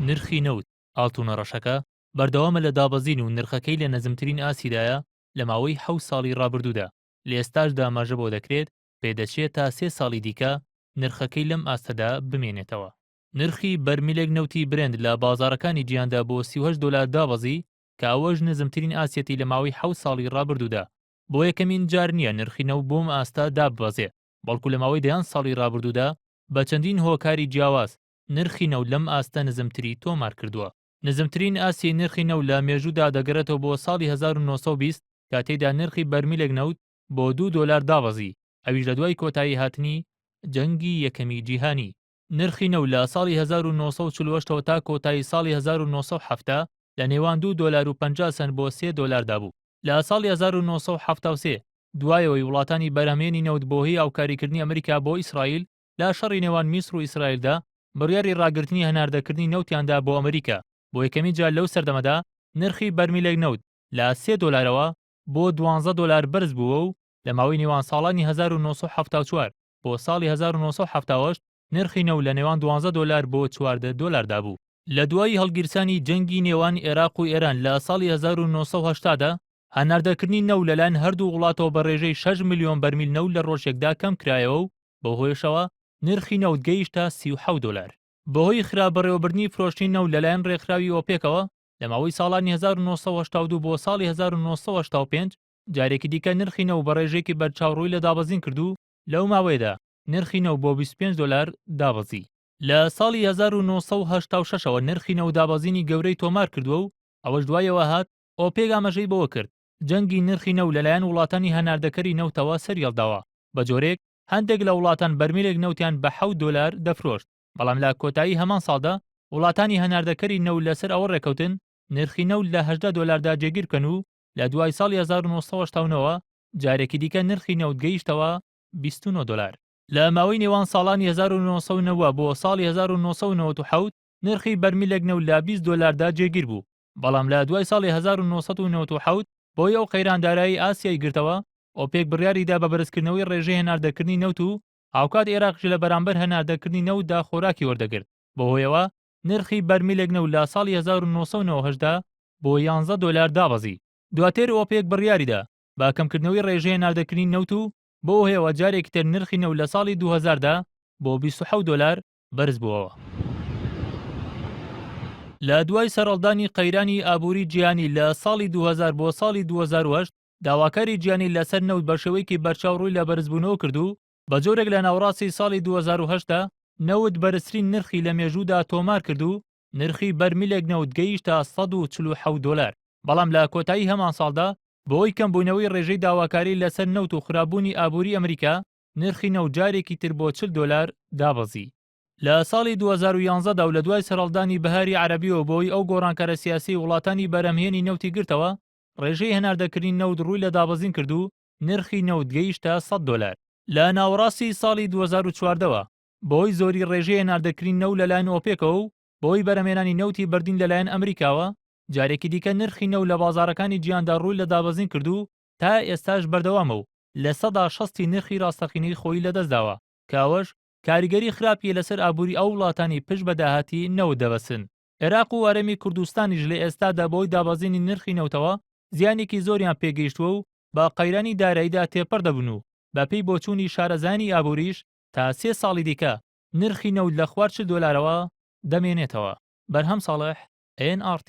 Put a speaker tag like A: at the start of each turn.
A: نرخی نەوت ئاڵتوونەڕەشەکە بەردەوامە لە دابەزین و نرخەکەی لە نەزمترین ئاسیدایە لە ماوەی 7 ساڵی ڕابردوودا. لە ئێستاشدا ئاماژە بۆ دەکرێت پێدەچێت تا 3 ساڵی دیکە نرخەکەی لەم ئاستەدا بمێنێتەوە. نرخی بەرمیلێک نەوتی برند لە بازارەکانی جیهاندا بۆ 38 دلار دابەزی کە ئەوەش نزمترین ئاسیەتی لە ماوەی 7 ساڵی ڕابردوودا. بۆ یەکەمین جار نییە نرخی نەوت بۆم ئاستا داببەزێ، بەڵکو لە ماوەی دەیان ساڵی ڕابردوودا بە چەندین هۆکاری جیاواز نرخی نەوت لەم ئاستە نزمتری تۆمار کردووە. نزمترین ئاسی نرخی نەوت لە مێژوودا دەگەرێتەوە بۆ ساڵی 1920 کە تێیدا نرخی بەرمیلێک نەوت بۆ 2 دلار دابەزی، ئەویش لە دوای کۆتایی هاتنی جەنگی یەکەمی جیهانی. نرخی نەوت لە ساڵی 1940 تا کۆتایی ساڵی 1970 لە نێوان 2 دلار و 50 سنت بۆ 3 دلاردا بوو. لە ساڵی 1973 دوایەوەی وڵاتانی بەرهەمهێنی نەوت بۆ هی هاوکاریکردنی ئەمریکا بۆ ئیسرائیل لە شەڕی نێوان میسر و ئیسرائیلدا بڕیاری ڕاگررتنی هەناردەکردنی نەوتیاندا بۆ ئەمریکا. بۆ یەکەمی جار لەو سەردەمەدا نرخی بەرمیلێک نەوت لە 3 دلارەوە بۆ 12 دلار بەرز بووە و لە ماوەی نێوان ساڵانی 1974 بۆ ساڵی 1970 نرخی نەوت لە نێوان 12 دلار بۆ 14 دلاردا بوو. لە دوای هەڵگیرسانی جەنگی نێوان عێراق و ئێران لە ساڵی 1970دا هەناردەکردنی نەوت لەلایەن هەردوو وڵاتەوە بە ڕێژەی 6 ملیۆن بەرمیل نەوت لە ڕۆژێکدا کەم کرایەوە و بەهۆیشەوە نرخی نەوت گەیشتە 37 دلار. بەهۆی خراپبەڕێوەبردنی فرۆشتنی نەوت لەلایەن ڕێکخراوی ئۆپێکەوە لە ماوەی ساڵانی 1982 بۆ ساڵی 1985 جارێکی دیکە نرخی نەوت بە ڕێژێکی بەرچاوڕووی لە دابەزین کردو. لەو ماوەیەدا نرخی نەوت بۆ 25 دلار دابەزی. لە ساڵی 1986ەوە نرخی نەوت دابەزینی گەورەی تۆمار کردووە و ئەوەش دوایەوە هات ئۆپێک ئاماژەی بەوە کرد جەنگی نرخی نەوت لەلایەن وڵاتانی هەناردەکەری نەوتەوە سەریەڵداوە. بە جۆرێک هەندێک لە وڵاتان بەرمیلێک نەوتیان بە 7 دلار دەفرۆشت، بەڵام لە کۆتایی هەمان ساڵدا وڵاتانی هەناردەکەری نەوت لەسەر ئەوە ڕێکەوتن نرخی نەوت لە 18 دلاردا جێگیر بکەن و لە دوای ساڵی 1970ەوە جارێکی دیکە نرخی نەوت گەیشتەوە 29 دلار. لە ماوەی نێوان ساڵانی 1990 بۆ ساڵی 1997 نرخی بەرمیلێک نەوت لە 20 دلاردا جێگیر بوو، بەڵام لە دوای ساڵی 1997 بۆی ئەو قەیراندارایی ئاسیای گرتەوە ئۆپێک بڕیاریدا بە بەرزکردنەوەی ڕێژەی هەناردەکردنی نەوت و هاوکات عێراقش لە بەرامبەر هەناردەکردنی نەوتدا خۆراکی وەردەگرت. بەهۆیەوە نرخی بەرمیلێک نەوت لە ساڵی 1990دا بۆ 11 دلار دابەزی. دواتر ئۆپێک بڕیاریدا بە کەمکردنەوەی ڕێژەی هەناردەکردنی نەوت و بۆ هێوە جارێکی تر نرخی نەوت لە ساڵی 2000دا بۆ 27 دلار بەرز بووەوە. لە دوای سەرەڵدانی قەیرانی ئابووری جیهانی لە ساڵی 2000 بۆ ساڵی 2008 داواکاری جیهانی لەسەر نەوت بە شێوەیەکی بەرچاو ڕووی لە بەرزبوونەوە کردو. بە جۆرێک لە ناوەڕاستی ساڵی 2008دا نەوت بەرزترین نرخی لە مێژوودا تۆمار کردو، نرخی بەرمیلێک نەوت گەیشتە 147 دلار. بەڵام لە کۆتایی هەمان ساڵدا بۆی کەمبوونەوەی ڕێژەی داواکاری لەسەر نەوت و خراببوونی ئابووری ئەمریکا نرخی نەوت جارێکی تر بۆ 40 دلار دابەزی. لە ساڵی 2011دا و لە دوای سەرەڵدانی بەهاری عەرەبیەوە بۆی ئەو گۆڕانکارە سیاسی وڵاتانی بەرهەمهێنی نەوتی گرتەوە ڕێژەی هەناردەکردنی نەوت ڕووی لە دابەزین کردو، نرخی نەوت گەیشتە 100 دلار. لە ناوەڕاستی ساڵی 2014ەوە بۆی زۆری ڕێژەی هەناردەکردنی نەوت لەلایەن ئۆپێکەوە و بۆی بەرهەمهێنانی نەوتی بردین لەلایەن ئەمریکاوە جارێکی دیکە نرخی نەوت لە بازارەکانی جیهاندا ڕووی لە دابەزین کردو تا ئێستاش بەردەوامە و لە 160 نرخی ڕاستەقینەی خۆی لەدەستداوە کاوەش کاریگەری خراپیە لەسەر ئابووری ئەو وڵاتانی پشت بە داهاتی نەوت دەبەسن. عێراق و هەرێمی کوردستانیش لە ئێستادا بۆی دابەزینی نرخی نەوتەوە زیانێکی زۆریان پێگەیشتووە و بە قەیرانی داراییدا تێپەڕ دەبن و بەپێی بۆچوونی شارەزانی ئابووریش تا 3 ساڵی دیکە نرخی نەوت لە 40 دلارەوە دەمێنێتەوە. بەرهەم ساڵح NRT